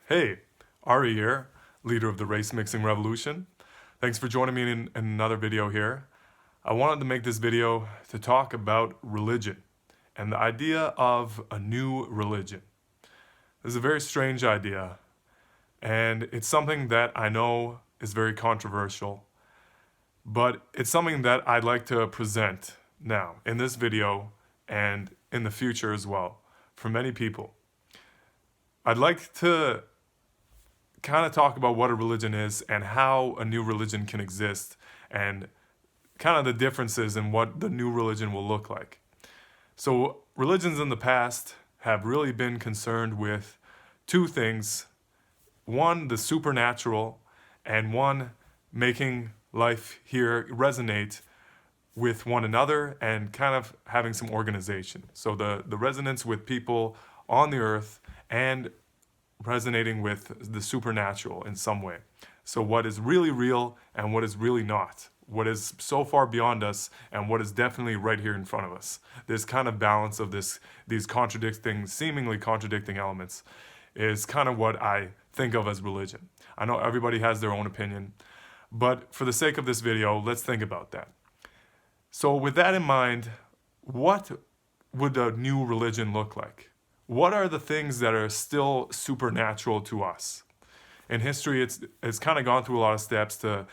Hey, Ari here, leader of the Race Mixing Revolution. Thanks for joining me in another video here. I wanted to make this video to talk about religion and the idea of a new religion. This is a very strange idea, and it's something that I know is very controversial, but it's something that I'd like to present now in this video and in the future as well for many people. I'd like to kind of talk about what a religion is and how a new religion can exist and kind of the differences in what the new religion will look like. So, religions in the past have really been concerned with two things: one, the supernatural, and one, making life here resonate with one another and kind of having some organization. So, the resonance with people on the earth and resonating with the supernatural in some way. So, what is really real and what is really not. What is so far beyond us and what is definitely right here in front of us. This kind of balance of these seemingly contradicting elements is kind of what I think of as religion. I know everybody has their own opinion, but for the sake of this video, let's think about that. So, with that in mind, what would a new religion look like? What are the things that are still supernatural to us? In history, it's kind of gone through a lot of steps to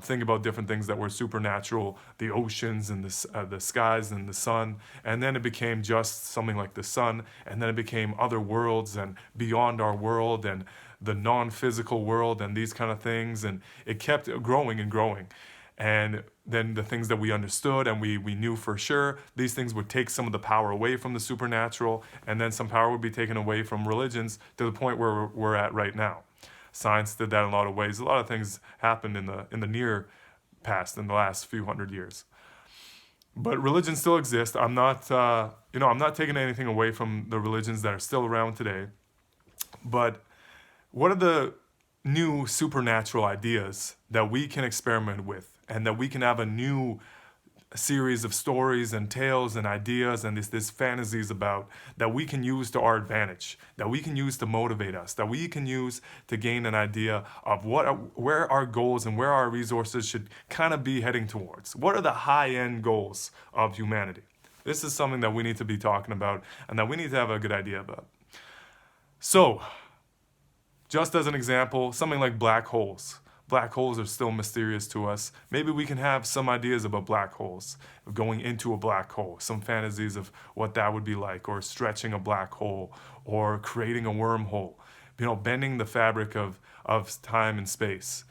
think about different things that were supernatural, the oceans and the skies and the sun, and then it became just something like the sun, and then it became other worlds and beyond our world and the non-physical world and these kind of things, and it kept growing and growing. And then the things that we understood and we knew for sure, these things would take some of the power away from the supernatural, and then some power would be taken away from religions to the point where we're at right now. Science did that in a lot of ways. A lot of things happened in the near past, in the last few hundred years. But religions still exist. I'm not taking anything away from the religions that are still around today. But what are the new supernatural ideas that we can experiment with and that we can have a new series of stories and tales and ideas and this fantasies about, that we can use to our advantage, that we can use to motivate us, that we can use to gain an idea of where our goals and where our resources should kind of be heading towards? What are the high-end goals of humanity? This is something that we need to be talking about and that we need to have a good idea about. So, just as an example, something like black holes. Black holes are still mysterious to us. Maybe we can have some ideas about black holes, going into a black hole, some fantasies of what that would be like, or stretching a black hole, or creating a wormhole, bending the fabric of time and space.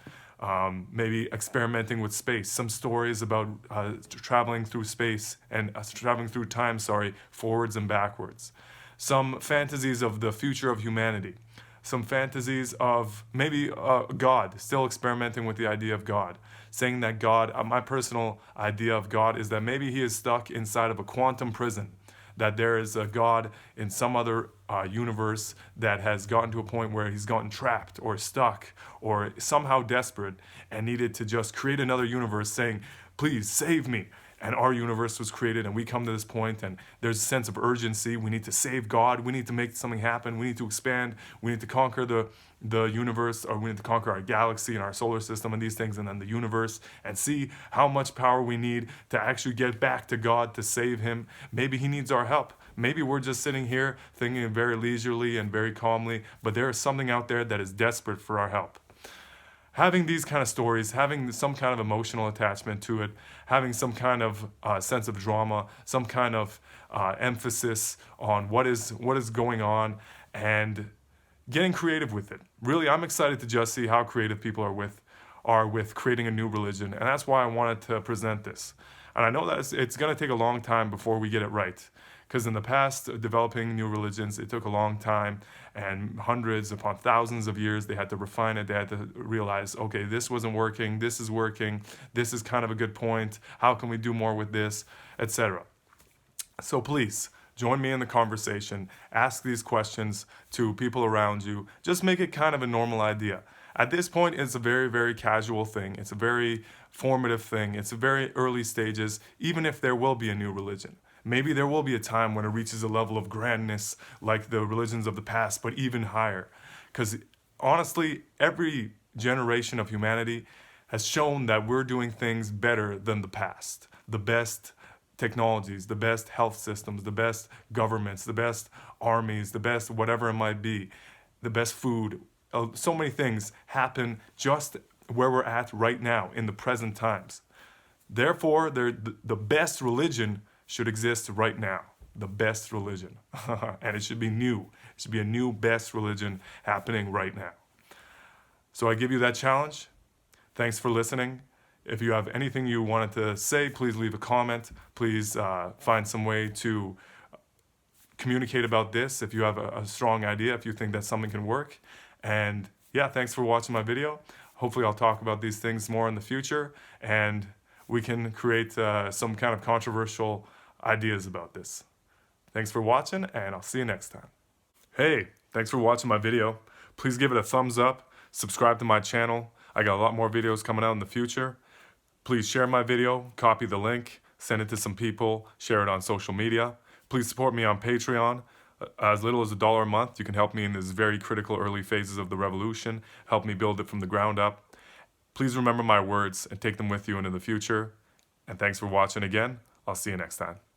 Maybe experimenting with space. Some stories about traveling through space and traveling through time, forwards and backwards. Some fantasies of the future of humanity. Some fantasies of maybe God, still experimenting with the idea of God, saying that God, my personal idea of God is that maybe he is stuck inside of a quantum prison, that there is a God in some other universe that has gotten to a point where he's gotten trapped or stuck or somehow desperate and needed to just create another universe saying, please save me. And our universe was created and we come to this point and there's a sense of urgency. We need to save God. We need to make something happen. We need to expand. We need to conquer the universe, or we need to conquer our galaxy and our solar system and these things, and then the universe, and see how much power we need to actually get back to God to save him. Maybe he needs our help. Maybe we're just sitting here thinking very leisurely and very calmly, but there is something out there that is desperate for our help. Having these kind of stories, having some kind of emotional attachment to it, having some kind of sense of drama, some kind of emphasis on what is going on, and getting creative with it. Really, I'm excited to just see how creative people are with creating a new religion, and that's why I wanted to present this. And I know that it's going to take a long time before we get it right. Because in the past, developing new religions, it took a long time, and hundreds upon thousands of years, they had to refine it. They had to realize, okay, this wasn't working, this is working, this is kind of a good point, how can we do more with this, etc. So please, join me in the conversation, ask these questions to people around you, just make it kind of a normal idea. At this point, it's a very, very casual thing. It's a very formative thing. It's a very early stages, even if there will be a new religion. Maybe there will be a time when it reaches a level of grandness like the religions of the past, but even higher. Because honestly, every generation of humanity has shown that we're doing things better than the past. The best technologies, the best health systems, the best governments, the best armies, the best whatever it might be, the best food. So many things happen just where we're at right now in the present times. Therefore, the best religion should exist right now. The best religion. And it should be new. It should be a new best religion happening right now. So I give you that challenge. Thanks for listening. If you have anything you wanted to say, please leave a comment. Please find some way to communicate about this if you have a strong idea, if you think that something can work. And yeah, thanks for watching my video. Hopefully I'll talk about these things more in the future, and we can create some kind of controversial ideas about this. Thanks for watching, and I'll see you next time. Hey, thanks for watching my video. Please give it a thumbs up, subscribe to my channel. I got a lot more videos coming out in the future. Please share my video, copy the link, send it to some people, share it on social media. Please support me on Patreon. As little as $1 a month, you can help me in these very critical early phases of the revolution, help me build it from the ground up. Please remember my words and take them with you into the future. And thanks for watching again. I'll see you next time.